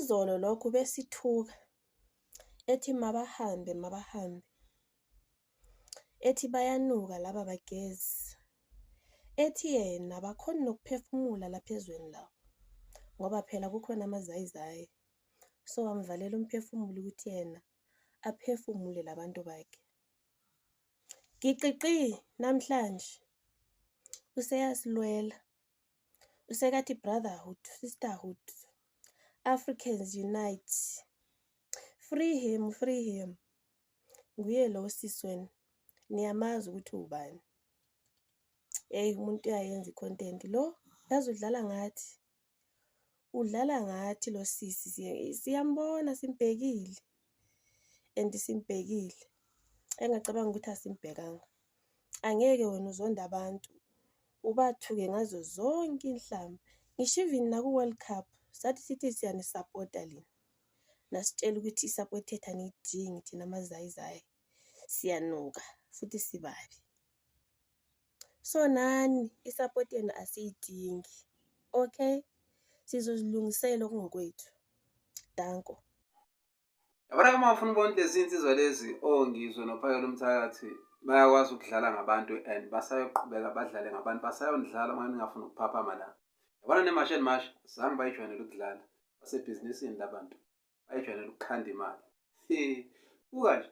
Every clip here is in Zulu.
izolo lokhu besithuka ethi mabahambe ethi bayanuka laba bagezi, ethi yena bakhona nokuphefumula lapha ezweni lawo ngoba phela kukhona amazayizayi. So amvalela umphefumulo ukuthi yena aphefumule labantu bakhe. Giqiqi namhlanje useyasilwela, usekathi brotherhood, sisterhood, Africans unite, free him. Nguye lo sisweni, niyamazi ukuthi ubani. Umuntu uyayenza i-content lo, yazi udlala ngathi lo sisi, siyambona simpekile and simpekile. Engacabanga ukuthi asimbhekanga. Angeke wena uzonda abantu ubathuke ngazo zonke inhlamba. Ngisho even naku-World Cup sathi sithi siyanisapota lina, nasitshela ukuthi isapoti yethu aniyidingi thina amazayizayi, siyanuka futhi sibabi. So nani isapoti yenu asiyidingi, okay? Sizozilungisela okungokwethu. Danko. Yabona uma ufuna ukubona lezi insizwa lezi ongizwe nophakela umthakathi bayakwazi ukudlala ngabantu and basayoqhubeka badlale ngabantu, basayondlala uma ningafuna ukuphaphama la. Yabona neMash and Mash zange bayijwayele ukudlala, basebhizinisini labantu bayijwayele ukukhanda imali. Buka nje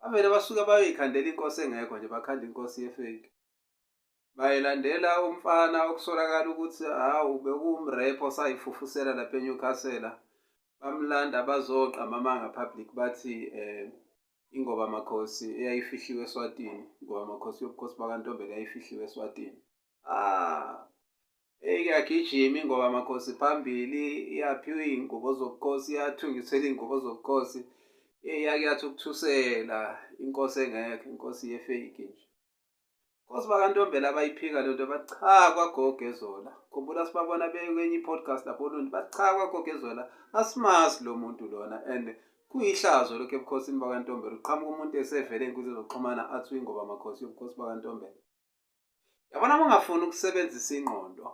bavele basuka bayoyikhandela inkosi engekho nje, bakhanda inkosi yefake. Bayilandela umfana okusolakala ukuthi bekuwumrepho osayifufusela lapha eNewcastle. Bamlanda bazoqama amanga public bathi ingoba makhosi eyayifihliwe eSwatini, ngoba makhosi yobukhosi bakaNtombela yayifihliwe eSwatini. Eyagijima ingoba makhosi phambili, iyaphiwa iy'ngubo zobukhosi, iyathungiselwa iy'ngubo zobukhosi, yathi ukuthusela inkosi engekho, inkosi yefake nje. Inkosi bakaNtombela abayiphika lento bathi cha kwagogo ezola. Khumbula sibabona kwenye i-podcast lapho Olundi bathi cha kwagogo ezola asimazi lo muntu lona, and kuyihlazo lokho ebukhosini bakaNtombela. Uqhamuka umuntu esevele ey'nkundleni zokuxhumana athi ingoba makhosi yobukhosi bakaNtombela. Yabona uma ungafuni ukusebenzisa ingqondo,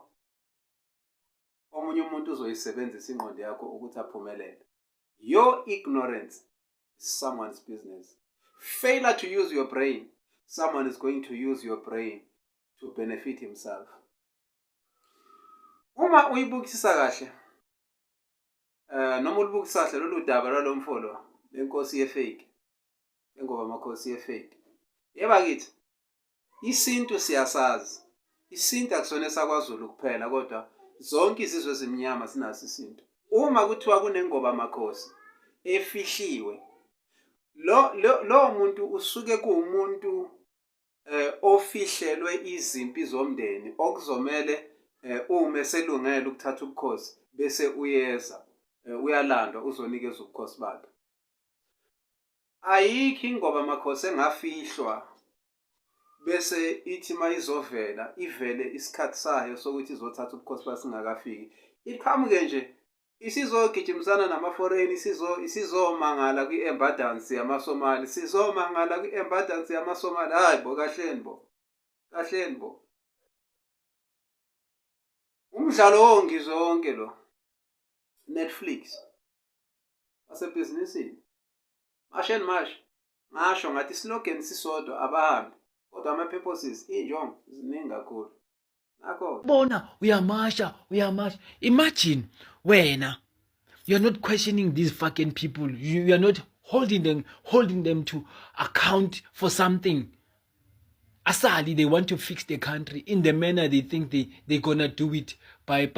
omunye umuntu uzoyisebenzisa ingqondo yakho ukuthi aphumelele. Your ignorance is someone's business. Failure to use your brain, someone is going to use your brain to benefit himself. Uma uyibukisisa kahle, noma ulibukisa kahle lolu daba lwalomfolo lenkosi yefake, engoba makhosi yefake. Yeba kithi, isintu siyasazi. Isintu akusona esakwaZulu kuphela, kodwa zonke izizwe ezimnyama sinaso isintu. Uma kuthiwa kunengoba makhosi efihliwe, lo muntu usuke kuwumuntu ofihlelwe izimpi zomndeni okuzomele uma eselungele ukuthatha ubukhosi bese uyalandwa uzonikezwa ubukhosi bakhe. Ayikho ingoba makhosi engafihlwa bese ithi mayizovela ivele isikhathi sayo sokuthi izothatha ubukhosi basingakafiki. Iqhamuke nje isizogijimisana nama-foreign, isizomangala kwi-embadance yamaSomali, sizomangala kwi-embadance yamaSomali. Hayi bo, kahleni bo. Umdlalo wongizwe wonke lo Netflix basebhizinisini. Mash and Mash ngasho ngathi slogan sisodwa abahambi, kodwa ama-purposes injongo ziningi kakhulu. Bona uyamasha. Imagine wena, you're not questioning these fucking people. You are not holding them to account for something. Asali, they want to fix the country in the manner they think they're gonna do it by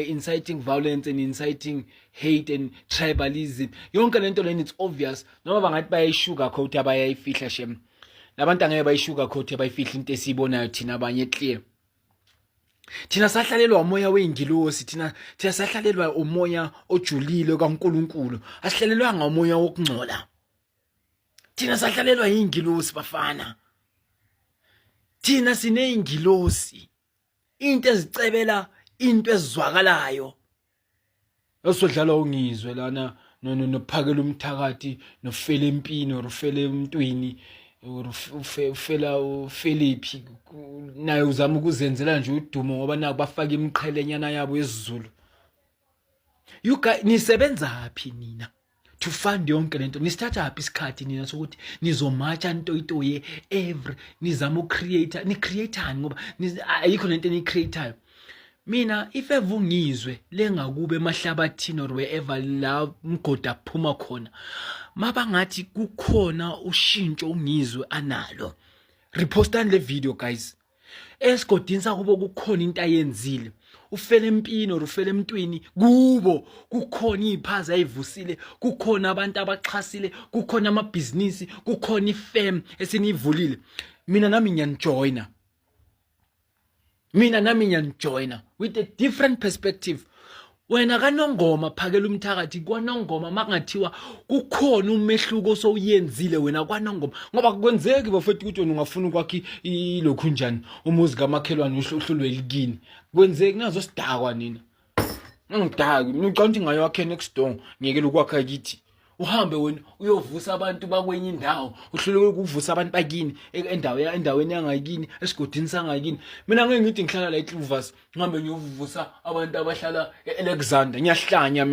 inciting violence and inciting hate and tribalism. Yonke lento lena it's obvious. Noma bangathi bayayisugarcoat abayayifihla shem. Labantu angeke bayisugarcoat abayifihla into esibonayo thina abanye clear. Thina sahlalelwa umoya weingilosi, thina sahlalelwa umoya ojulile kaNkuluNkulu. Asihlalelwanga umoya wokungcola. Thina sahlalelwa ingilosi bafana. Thina sineingilosi. Into ezicebela into ezizwakalayo. Yosodlala ungizwe lana nophakela umthakathi nofela empini orufela emntwini ufeliphi naye uzama ukuzenzela nje udumo ngoba naku bafaka imqhelenyana yabo esiZulu. You guys nisebenza phi nina to fund yonke lento? Nisithatha phi isikhathi nina sokuthi nizomatcha ntoyitoye every nizama ucreate ni createani ngoba ayikho lento ni createayo. Mina if ever ngizwe lengakube emahlabathini or wherever la mgoda phuma khona mabangathi kukhona ushintsho ungizwe analo, repostani le video guys. Esigodini sakubo kukhona into ayenzile, ufele empini or ufele emntwini kubo kukhona iphaza ayivusile, kukhona abantu abaxhasile, kukhona amabhizinisi, kukhona ifirm esinivulile. Mina nami ngiyanijoina. Mina nami ngiyanijoina with a different perspective. Wena kaNongoma phakela umthakathi kwaNongoma makungathiwa kukhona umehluko sowuyenzile wena kwaNongoma, ngoba kwenzeki bafethu ukuthi wena ungafuna ukwakhi ilokhu njani umuzi kamakhelwane uhlulwe likini. Kwenzeki nazo sidakwa nina. Ngidaki mina uqonda ngayo wakhe next door ngiyekela ukwakha kithi. Uhambe wena uyovusa abantu bakwenye indawo, uhluleke ukuvusa abantu bakini endaweni yangakini, esigodini sangakini. Mina ngeke ngithi ngihlala la eClovers ngihambe ngiyovusa abantu abahlala eAlexander. Ngiyahlanya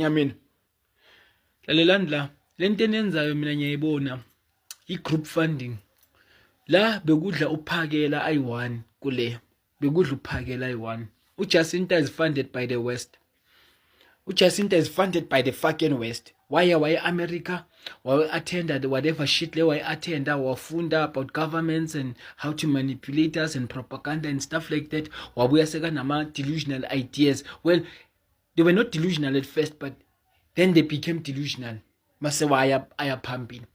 mina. Lalelani la lento enenzayo mina ngiyayibona i-group funding. La bekudla uphakela i1 kule. Bekudla uphakela i1. uJacinta is funded by the West. uJacinta is funded by the fucking West. Why America? Why attended whatever shit le why attend wafunda about governments and how to manipulate us and propaganda and stuff like that. Wabuya seka nama delusional ideas. Well, they were not delusional at first, but then they became delusional. Mase waya ayaphambili.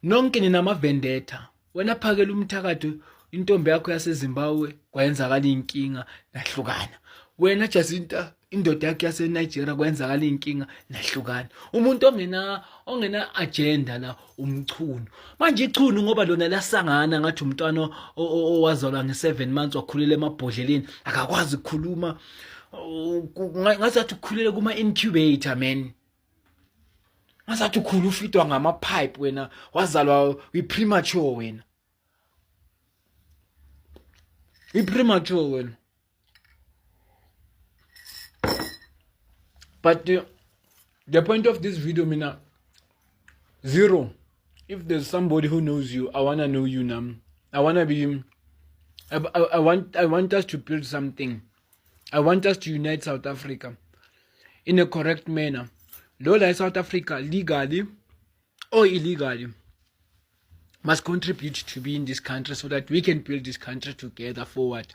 Nonke ninama vendetta. Wena phakela umthakathi intombi yakho yaseZimbabwe kwayenzakala inkinga nahlukana. Wena Jacinta indoda yakhe yaseNigeria kwenzakala inkinga nahlukana. Umuntu ongena agenda la umchunu. Manje ichunu ngoba lona lasangana ngathi umntwana owazalwa nge7 months wakhulela emabhodleleni akakwazi ukukhuluma. Ngazathi ukukhulele kuma incubator man. Ngazathi ukhulu ufitwa ngama pipe wena wazalwa premature wena. Premature wena. But the point of this video, mina, zero. If there's somebody who knows you, I wanna know you now. I want us to build something. I want us to unite South Africa in a correct manner. Lola South Africa, legally or illegally, must contribute to be in this country so that we can build this country together forward.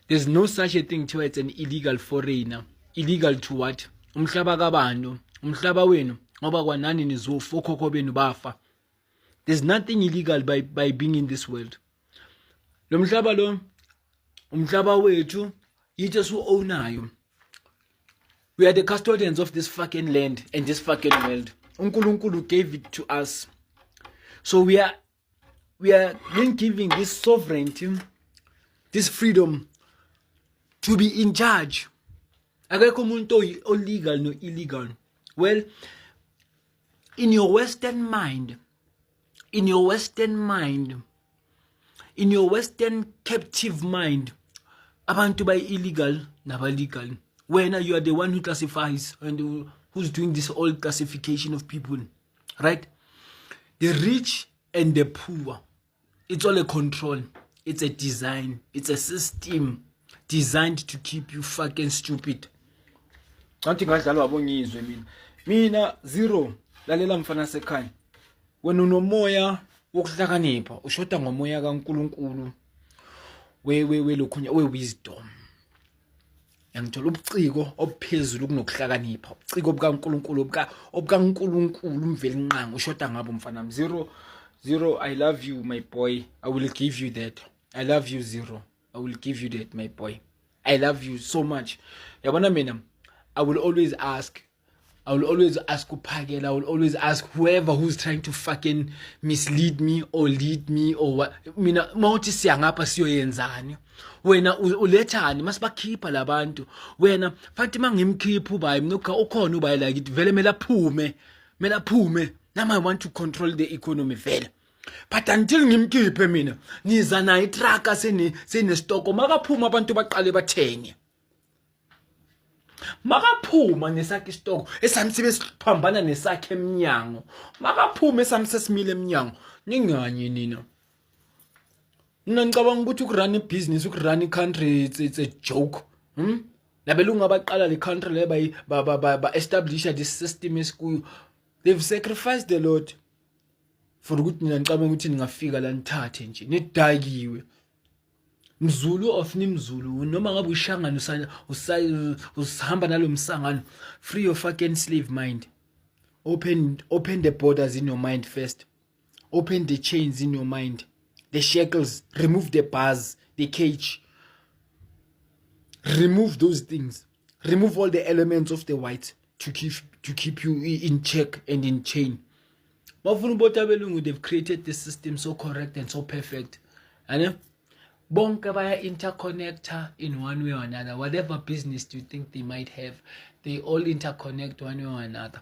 There's no such a thing towards an illegal foreigner. Illegal to what? Umhlaba kabantu, umhlaba wenu, ngoba kwanani nizofa okhokho benu bafa. There's nothing illegal by being in this world. Lo mhlaba lo, umhlaba wethu, yithi esiwu-ownayo. We are the custodians of this fucking land and this fucking world. uNkulunkulu gave it to us. So we are then giving this sovereignty, this freedom to be in charge. Akekho umuntu illegal no illegal. Well, in your Western mind, in your Western captive mind, abantu by illegal naba legal. When you are the one who classifies and who's doing this old classification of people, right? The rich and the poor, it's all a control. It's a design. It's a system designed to keep you fucking stupid. Ngathi ngadlalwa abongizwe mina zero. Lalela mfana sekhaya, wena unomoya wokuhlakanipha ushoda ngomoya kaNkulunkulu we lokhunya we wisdom. Yangithola ubuciko obuphezulu kunokuhlakanipha, ubuciko bukaNkulunkulu obukaNkulunkulu umveli nqanga ushoda ngabo mfana zero. I love you my boy, I will give you that. I love you Zero, I will give you that my boy. I love you so much. Yabona mina I will always ask Uphakela, I will always ask whoever who's trying to fucking mislead me or lead me or what. Mina mawuthi siyangapha siyoyenzani, wena ulethani masibakhipha labantu. Wena fathi mangimkhipha ubayi mnokha ukhona ubayi like it vele mela phume. Now I want to control the economy vele. But until ngimkhiphe mina niza na itraka sene stock makaphuma abantu baqale bathenge. Makaphuma nesakhe isitoko esami sibe siphambana nesakhe eminyango. Makaphuma esami sesimile eminyango. Ninganye nina. Mina ngicabanga ukuthi ukurun ibusiness, ukurun country it's a joke. Labelungu abaqala le country le ba establish this system esikuyo. They've sacrificed a lot for ukuthi mina ngicabanga ukuthi ningafika la nithathe nje nidayiwe. Mzulu of nimzulu noma ngabe ushangana usahamba nalo msangano, free your fucking slave mind. Open the borders in your mind first. Open the chains in your mind, the shackles, remove the bars, the cage. Remove those things. Remove all the elements of the white to keep you in check and in chain. They've created this system so correct and so perfect. And bonke baya interconnector in one way or another. Whatever business you think they might have, they all interconnect one way or another.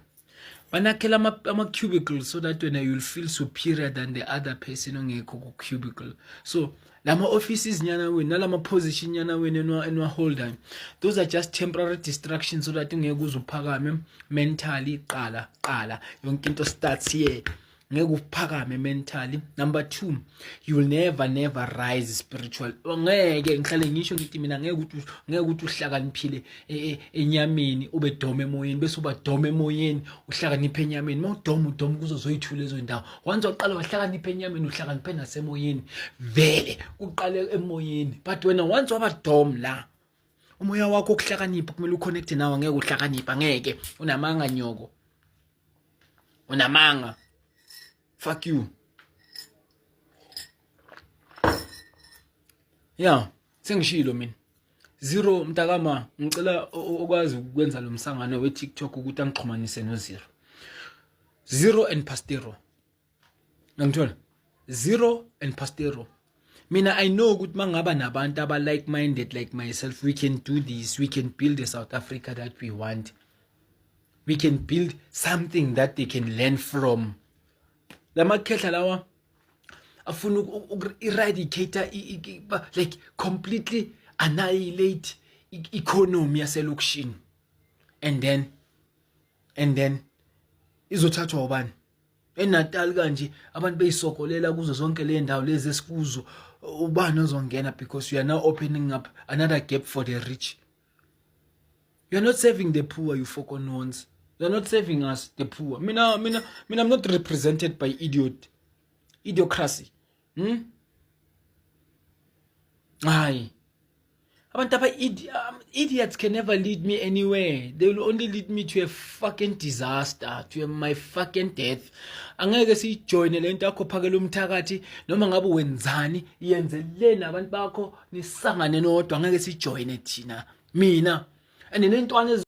Banakela ama cubicle so that when you'll feel superior than the other person on cubicle. So lama offices nyana we nalama position nyana we enwa holder, those are just temporary distractions so that ungeke uzuphakame mentally. Qala yonke into starts here. Ngeke uphakame mentally. Number 2, you will never rise spiritual. Ngeke ngihlale ngisho ngithi mina ngeke ukuthi uhlakaniphile enyameni ube dome emoyeni bese uba dome emoyeni uhlakaniphe enyameni. Mawudome kuzo zoyithula lezo ndawo. Once waqala wahlakaniphe enyameni uhlakaniphe nasemoyeni. Vele uqale emoyeni. But wena once waba dome la, umoya wakho ukuhlakanipha kumele uconnect nawe. Ngeke uhlakanipha, ngeke. Unamanga nyoko. Unamanga. Fuck you. Yeah, sengishilo mina. 0 mtakama ngicela okwazi ukwenza lo msangano we TikTok ukuthi angixhumanise no 0 and Pastero. Ngithola 0 and Pastero. Mina I know ukuthi mangaba nabantu aba like minded like myself, we can do this. We can build the South Africa that we want. We can build something that they can learn from. Lamakhehla lawa afuna eradicate like completely annihilate economy yaselokishini, and then izothathwa ubani eNatal kanje abantu beyisokolela kuzo zonke le ndawo lezi esikuzo. Ubani ozongena because you are now opening up another gap for the rich. You are not serving the poor, you fucking ones. You are not saving us, the poor. Mina, I'm not represented by idiocracy. Aye. Idiots can never lead me anywhere. They will only lead me to a fucking disaster, to my fucking death. Angeke sijoine lento yakho phakela umthakathi noma ngabe wenzani iyenzele nabantu bakho nisangane nodwa. Angeke sijoine thina mina and nentwana